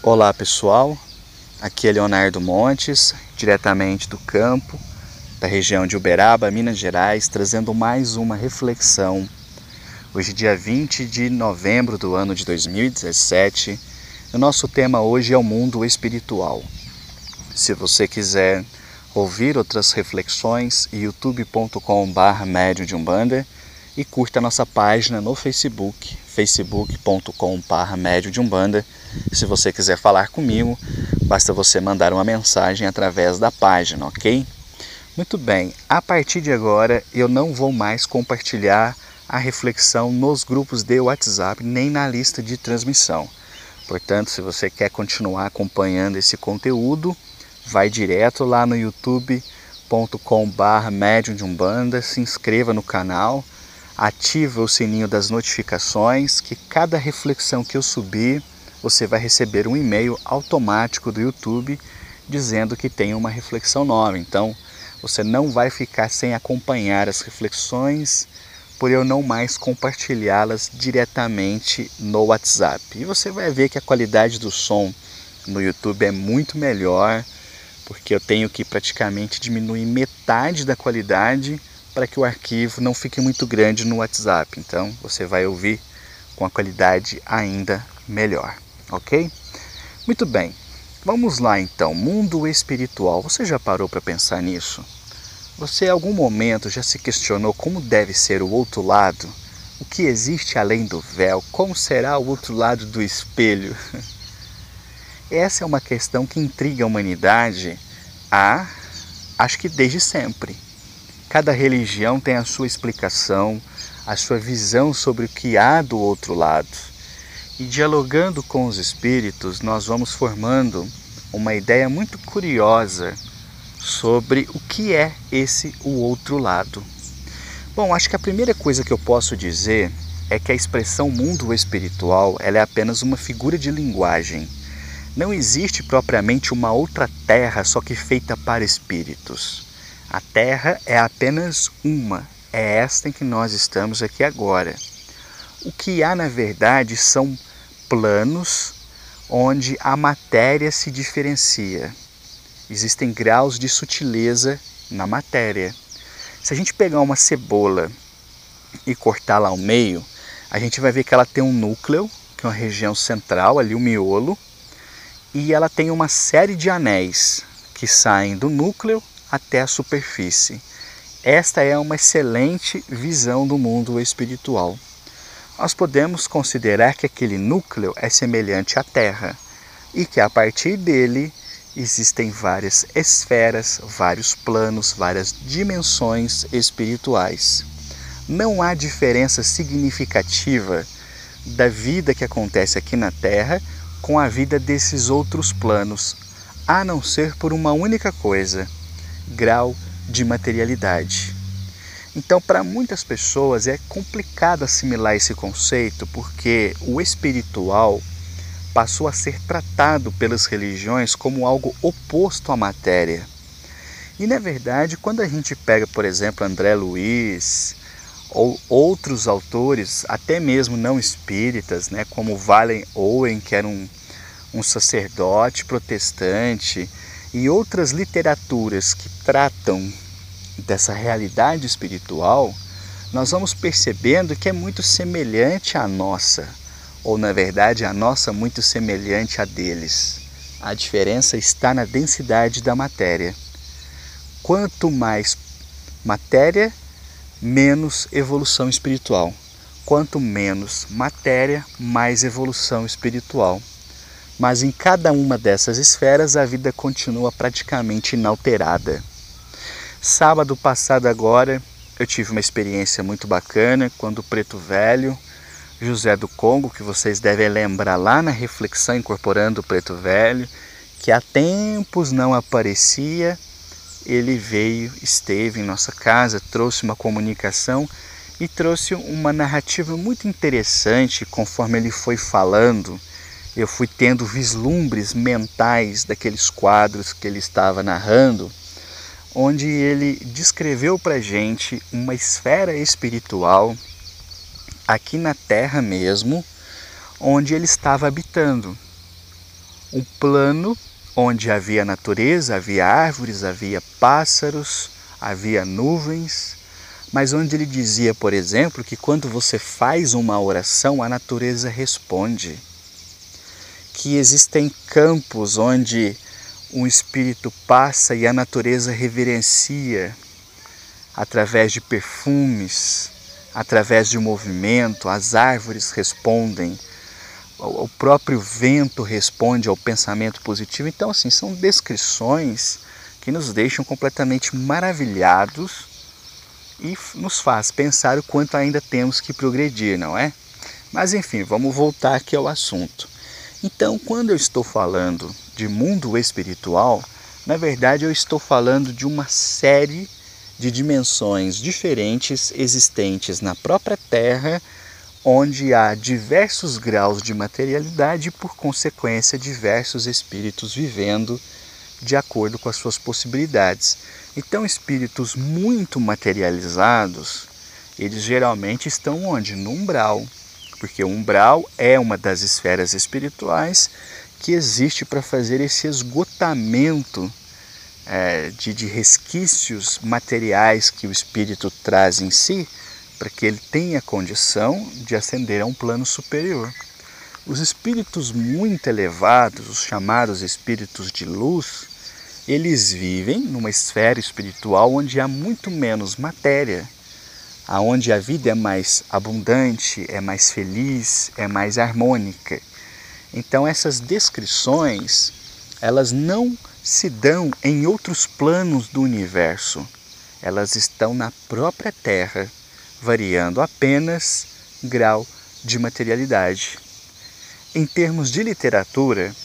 Olá pessoal, aqui é Leonardo Montes, diretamente do campo, da região de Uberaba, Minas Gerais, trazendo mais uma reflexão. Hoje dia 20 de novembro do ano de 2017, o nosso tema hoje é o mundo espiritual. Se você quiser ouvir outras reflexões, youtube.com/Médium de Umbanda, e curta a nossa página no Facebook, facebook.com/Médium de Umbanda. Se você quiser falar comigo, basta você mandar uma mensagem através da página, ok? Muito bem, a partir de agora eu não vou mais compartilhar a reflexão nos grupos de WhatsApp, nem na lista de transmissão. Portanto, se você quer continuar acompanhando esse conteúdo, vai direto lá no youtube.com/Médium de Umbanda, se inscreva no canal, ativa o sininho das notificações, que cada reflexão que eu subir, você vai receber um e-mail automático do YouTube dizendo que tem uma reflexão nova. Então, você não vai ficar sem acompanhar as reflexões, por eu não mais compartilhá-las diretamente no WhatsApp. E você vai ver que a qualidade do som no YouTube é muito melhor, porque eu tenho que praticamente diminuir metade da qualidade para que o arquivo não fique muito grande no WhatsApp. Então você vai ouvir com a qualidade ainda melhor, ok? Muito bem, vamos lá então. Mundo espiritual, você já parou para pensar nisso? Você em algum momento já se questionou como deve ser o outro lado? O que existe além do véu? Como será o outro lado do espelho? Essa é uma questão que intriga a humanidade acho que desde sempre. Cada religião tem a sua explicação, a sua visão sobre o que há do outro lado. E dialogando com os espíritos, nós vamos formando uma ideia muito curiosa sobre o que é esse o outro lado. Bom, acho que a primeira coisa que eu posso dizer é que a expressão mundo espiritual ela é apenas uma figura de linguagem. Não existe propriamente uma outra terra só que feita para espíritos. A Terra é apenas uma, é esta em que nós estamos aqui agora. O que há na verdade são planos onde a matéria se diferencia. Existem graus de sutileza na matéria. Se a gente pegar uma cebola e cortá-la ao meio, a gente vai ver que ela tem um núcleo, que é uma região central, ali o miolo, e ela tem uma série de anéis que saem do núcleo até a superfície. Esta é uma excelente visão do mundo espiritual. Nós podemos considerar que aquele núcleo é semelhante à Terra e que a partir dele existem várias esferas, vários planos, várias dimensões espirituais. Não há diferença significativa da vida que acontece aqui na Terra com a vida desses outros planos, a não ser por uma única coisa: grau de materialidade. Então, para muitas pessoas é complicado assimilar esse conceito, porque o espiritual passou a ser tratado pelas religiões como algo oposto à matéria. E na verdade, quando a gente pega, por exemplo, André Luiz ou outros autores, até mesmo não espíritas, como Valen Owen, que era um sacerdote protestante, e outras literaturas que tratam dessa realidade espiritual, nós vamos percebendo que é muito semelhante à nossa, ou na verdade a nossa muito semelhante à deles. A diferença está na densidade da matéria. Quanto mais matéria, menos evolução espiritual. Quanto menos matéria, mais evolução espiritual. Mas em cada uma dessas esferas a vida continua praticamente inalterada. Sábado passado agora eu tive uma experiência muito bacana quando o Preto Velho, José do Congo, que vocês devem lembrar lá na reflexão incorporando o Preto Velho, que há tempos não aparecia, ele veio, esteve em nossa casa, trouxe uma comunicação e trouxe uma narrativa muito interessante. Conforme ele foi falando, eu fui tendo vislumbres mentais daqueles quadros que ele estava narrando, onde ele descreveu para a gente uma esfera espiritual aqui na Terra mesmo, onde ele estava habitando. um plano onde havia natureza, havia árvores, havia pássaros, havia nuvens, mas onde ele dizia, por exemplo, que quando você faz uma oração, a natureza responde. Que existem campos onde um espírito passa e a natureza reverencia, através de perfumes, através de movimento, as árvores respondem, o próprio vento responde ao pensamento positivo. Então, assim, são descrições que nos deixam completamente maravilhados e nos faz pensar o quanto ainda temos que progredir, não é? Mas enfim, vamos voltar aqui ao assunto. Então, quando eu estou falando de mundo espiritual, na verdade eu estou falando de uma série de dimensões diferentes existentes na própria Terra, onde há diversos graus de materialidade e, por consequência, diversos espíritos vivendo de acordo com as suas possibilidades. Então, espíritos muito materializados, eles geralmente estão onde? No umbral, porque o umbral é uma das esferas espirituais que existe para fazer esse esgotamento de resquícios materiais que o espírito traz em si, para que ele tenha condição de ascender a um plano superior. Os espíritos muito elevados, os chamados espíritos de luz, eles vivem numa esfera espiritual onde há muito menos matéria, onde a vida é mais abundante, é mais feliz, é mais harmônica. Então essas descrições, elas não se dão em outros planos do universo. Elas estão na própria Terra, variando apenas grau de materialidade. Em termos de literatura,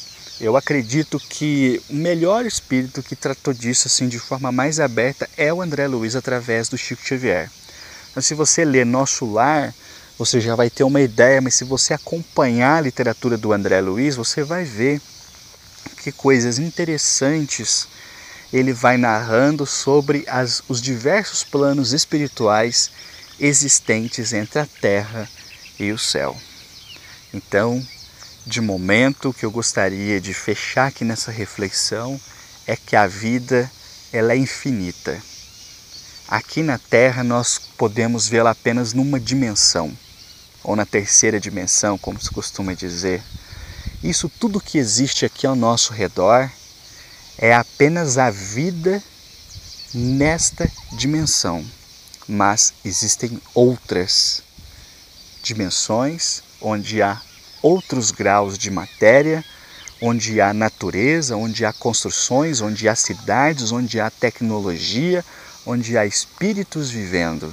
eu acredito que o melhor espírito que tratou disso assim, de forma mais aberta é o André Luiz, através do Chico Xavier. Então, se você ler Nosso Lar, você já vai ter uma ideia, mas se você acompanhar a literatura do André Luiz, você vai ver que coisas interessantes ele vai narrando sobre os diversos planos espirituais existentes entre a terra e o céu. Então, de momento, o que eu gostaria de fechar aqui nessa reflexão é que a vida ela é infinita. Aqui na Terra nós podemos vê-la apenas numa dimensão, ou na terceira dimensão, como se costuma dizer. Isso tudo que existe aqui ao nosso redor é apenas a vida nesta dimensão. Mas existem outras dimensões onde há outros graus de matéria, onde há natureza, onde há construções, onde há cidades, onde há tecnologia, onde há espíritos vivendo.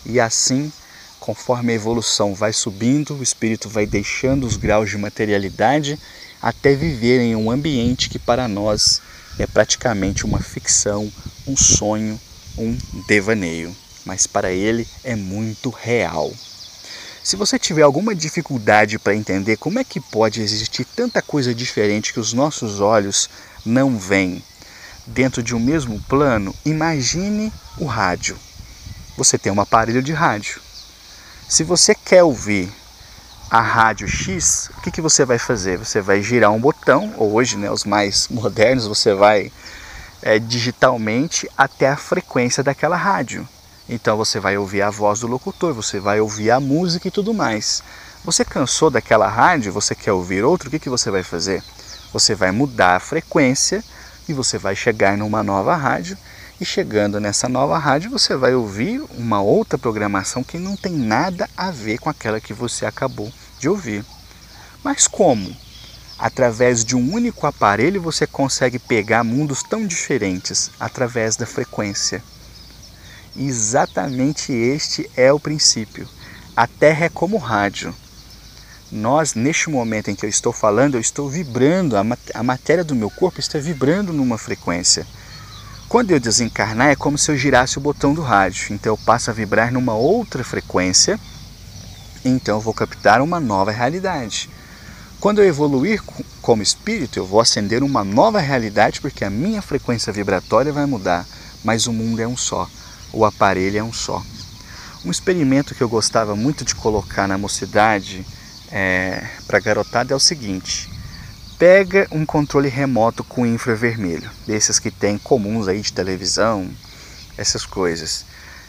E assim, conforme a evolução vai subindo, o espírito vai deixando os graus de materialidade até viver em um ambiente que para nós é praticamente uma ficção, um sonho, um devaneio. Mas para ele é muito real. Se você tiver alguma dificuldade para entender como é que pode existir tanta coisa diferente que os nossos olhos não veem dentro de um mesmo plano, imagine o rádio. Você tem um aparelho de rádio. Se você quer ouvir a rádio X, o que você vai fazer? Você vai girar um botão, ou hoje, os mais modernos, você vai digitalmente até a frequência daquela rádio. Então você vai ouvir a voz do locutor, você vai ouvir a música e tudo mais. Você cansou daquela rádio, você quer ouvir outro, o que você vai fazer? Você vai mudar a frequência e você vai chegar numa nova rádio. E chegando nessa nova rádio, você vai ouvir uma outra programação que não tem nada a ver com aquela que você acabou de ouvir. Mas como? Através de um único aparelho você consegue pegar mundos tão diferentes através da frequência. Exatamente este é o princípio. A Terra é como rádio. Nós, neste momento em que eu estou falando, eu estou vibrando, a matéria do meu corpo está vibrando numa frequência. Quando eu desencarnar é como se eu girasse o botão do rádio, então eu passo a vibrar numa outra frequência, então eu vou captar uma nova realidade. Quando eu evoluir como espírito, eu vou acender uma nova realidade, porque a minha frequência vibratória vai mudar, mas o mundo é um só. O aparelho é um só. Um experimento que eu gostava muito de colocar na mocidade para a garotada é o seguinte: Pega um controle remoto com infravermelho, desses que tem comuns aí de televisão, essas coisas.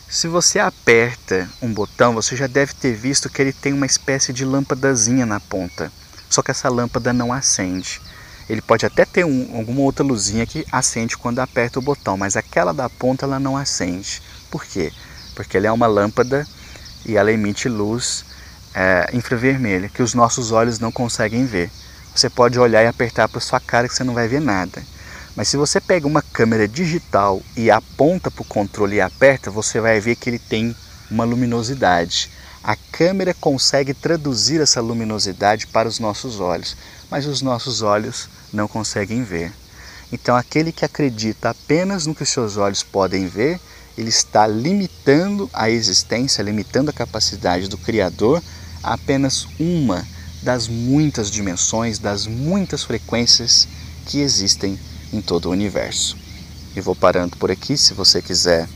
Se você aperta um botão, você já deve ter visto que ele tem uma espécie de lâmpadazinha na ponta. Só que essa lâmpada não acende. Ele pode até ter alguma outra luzinha que acende quando aperta o botão, mas aquela da ponta ela não acende. Por quê? Porque ela é uma lâmpada e ela emite luz infravermelha, que os nossos olhos não conseguem ver. Você pode olhar e apertar para sua cara que você não vai ver nada. Mas se você pega uma câmera digital e aponta para o controle e aperta, você vai ver que ele tem uma luminosidade. A câmera consegue traduzir essa luminosidade para os nossos olhos, mas os nossos olhos não conseguem ver. Então aquele que acredita apenas no que os seus olhos podem ver, ele está limitando a existência, limitando a capacidade do Criador a apenas uma das muitas dimensões, das muitas frequências que existem em todo o universo. E vou parando por aqui. Se você quiser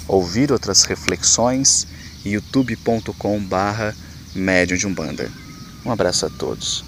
ouvir outras reflexões, youtube.com/Médium de Umbanda. Um abraço a todos.